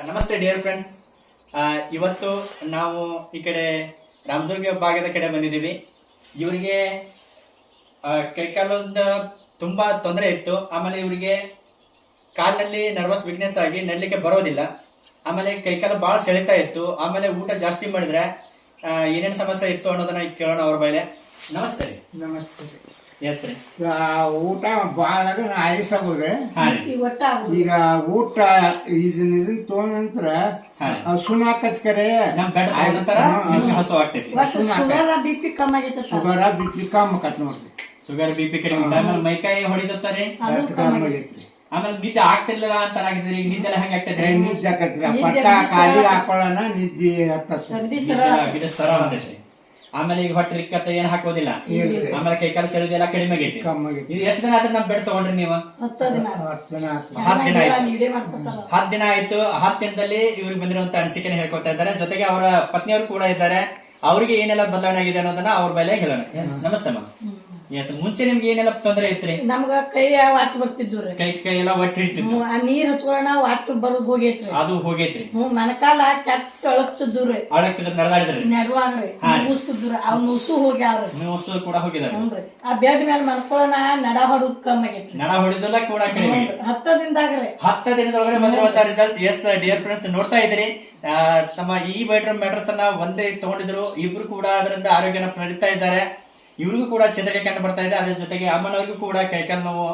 ನಮಸ್ತೆ dear friends. ಇವತ್ತು ನಾವು ಈ ಕಡೆ ರಾಮದುರ್ಗ ಭಾಗದ ಕಡೆ ಬಂದಿದ್ದೀವಿ. ಇವರಿಗೆ ಕೈಕಾಲದ ತುಂಬಾ ತೊಂದರೆ ಇತ್ತು. ಆಮೇಲೆ ಇವರಿಗೆ ಕಾಲಿನಲ್ಲಿ ನರ್ವಸ್ ವೀಕ್ನೆಸ್ ಆಗಿ ನಡ್ಲಿಕ್ಕೆ ಬರೋದಿಲ್ಲ. ಆಮೇಲೆ ಕೈಕಾಲು ಬಹಳ ಸೆಳಿತಾ ಇತ್ತು. ಆಮೇಲೆ ಊಟ ಜಾಸ್ತಿ ಮಾಡಿದ್ರೆ ಏನೇನು ಸಮಸ್ಯೆ ಇತ್ತು ಅನ್ನೋದನ್ನ ಕೇಳೋಣ ಅವ್ರ ಮೇಲೆ. ನಮಸ್ತೆ ರೀ. ನಮಸ್ತೆ. ಎಸ್ ರೀ. ಊಟ ಭಾಳ ಆಯುಷಾಗ್ರೆ ಈಗ ಊಟ ಇದನ್ನ ತೊಗೊಂಡ ನಂತರ ಸುನಾಕತ್ ಕರೆ ಶುಗರ್ ಬಿ ಪಿ ಕಮ್ಮಿ ಆಗೈತೆ ಶುಗರ ಬಿಪಿ ಕಮ್ಮಿ ಆಕತ್ ನೋಡ್ರಿ. ಶುಗರ್ ಬಿ ಪಿ ಕಡಿಮೆ, ಮೈಕಾಯಿ ಹೊಡಿತಾರೆ. ಕಮ್ಮಿ ಆಗೈತ್ರಿ. ಆಮೇಲೆ ನಿದ್ದೆ ಆಗ್ತಿಲ್ಲ ಅಂತ ಆಗಿದ್ರಿ. ಈಗ ನಿದ್ದೆಲ್ಲ ಹೆಂಗ ಆಗ್ತೈತೆ? ನಿದ್ದೆ ಆಕತ್ರಿ. ಪಟ್ಟ ಖಾಲಿ ಹಾಕೊಳ್ಳೋಣ ನಿದ್ದೆ ಹತ್ತತ್ರಿ. ಸರ ಬಂದೈತ್ರಿ. ಆಮೇಲೆ ಈಗ ಹೊಟ್ಟೆ ರಿಕ್ಕತ್ತ ಏನ್ ಹಾಕೋದಿಲ್ಲ. ಆಮೇಲೆ ಕೈಕಾಲು ಸೆಳೆದೆಲ್ಲ ಕಡಿಮೆ ಆಗೈತಿ. ಇದು ಎಷ್ಟು ದಿನ ಆದ್ರೆ ನಮ್ ಬೆಡ್ ತಗೊಂಡ್ರಿ ನೀವು? 10 ದಿನ 10 ದಿನ ಆಯ್ತು. 10 ದಿನ ಆಯ್ತು. 10 ದಿನದಲ್ಲಿ ಇವ್ರಿಗೆ ಬಂದಿರುವಂತ ಅನಿಸಿಕೆನ ಹೇಳ್ಕೊತಾ ಇದ್ದಾರೆ. ಜೊತೆಗೆ ಅವರ ಪತ್ನಿಯವರು ಕೂಡ ಇದ್ದಾರೆ. ಅವ್ರಿಗೆ ಏನೆಲ್ಲ ಬದಲಾವಣೆ ಆಗಿದೆ ಅನ್ನೋದನ್ನ ಅವ್ರ ಮೇಲೆ ಹೇಳೋಣ. ನಮಸ್ತೆ ಅಮ್ಮ. ಎಸ್, ಮುಂಚೆ ನಿಮ್ಗೆ ಏನೆಲ್ಲ ತೊಂದರೆ ಇತ್ರಿ? ನಮ್ಗ ಕೈ ವಾಟ್ ಬರ್ತಿದ್ವು. ಕೈ ಎಲ್ಲ ಒಟ್ಟು ಹಿಡ್ತಿತ್ತು. ಆ ನೀರ್ ಹಚ್ಕೊಳ್ಳೋಣ ವಾಟ್ ಬರೋದ್ ಹೋಗೈತ್ರಿ. ಅದು ಹೋಗೈತ್ರಿ. ಮನಕಾಲ ಕೆಟ್ಟ ಅಳಕ್ತಿದ್ರಿ. ನಡೆದಾಡಿದ್ರಿ. ನಡ್ವಾಡ್ರಿ ಮುಗಿಸ್ತಿದ್ರು. ಅವ್ ನುಸು ಹೋಗ್ಯಾವ್ರಿ. ನುಸು ಕೂಡ ಹೋಗಿದಾರೆ. ಹ್ಞೂನ್ರಿ. ಆ ಬೆಡ್ ಮೇಲೆ ಮನ್ಕೊಳ್ಳೋಣ ನಡ ಹೊಡೋದ್ ಕಮ್ಮಿ ಆಗೈತ್ರಿ. ನಡ ಹೊಡಿದಲ್ಲ ಕೂಡ ಕಡಿಮೆ. 10 ದಿನದಾಗ್ರಿ. 10 ದಿನದೊಳಗಡೆ ಬಂದಿರುವಂತ ರಿಸಲ್ಟ್. ಎಸ್ ಡಿಯರ್ ಫ್ರೆಂಡ್ಸ್, ನೋಡ್ತಾ ಇದ್ರಿ. ತಮ್ಮ ಈ ವೈಟ್ರಮ್ ಮ್ಯಾಟ್ರಸ್ ಅನ್ನ ಒಂದೇ ತಗೊಂಡಿದ್ರು. ಇಬ್ರು ಕೂಡ ಅದರಿಂದ ಆರೋಗ್ಯನ ಪಡಿತಾ ಇದ್ದಾರೆ. ಇವ್ರಿಗೂ ಕೂಡ ಚಂದ್ರಿಕೆ ಕಂಡು ಬರ್ತಾ ಇದೆ. ಅದ್ರ ಜೊತೆಗೆ ಅಮ್ಮನವ್ರಿಗೂ ಕೂಡ ಕೈಕಾಲು ನೋವು,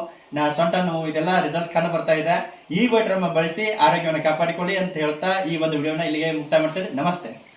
ಸೊಂಟ ನೋವು, ಇದೆಲ್ಲ ರಿಸಲ್ಟ್ ಕಂಡು ಬರ್ತಾ ಇದೆ. ಈ ವೈಟ್ರಮ್ ಬಳಸಿ ಆರೋಗ್ಯವನ್ನು ಕಾಪಾಡಿಕೊಳ್ಳಿ ಅಂತ ಹೇಳ್ತಾ ಈ ಒಂದು ವಿಡಿಯೋನ ಇಲ್ಲಿಗೆ ಮುಕ್ತಾಯ ಮಾಡ್ತೇವೆ. ನಮಸ್ತೆ.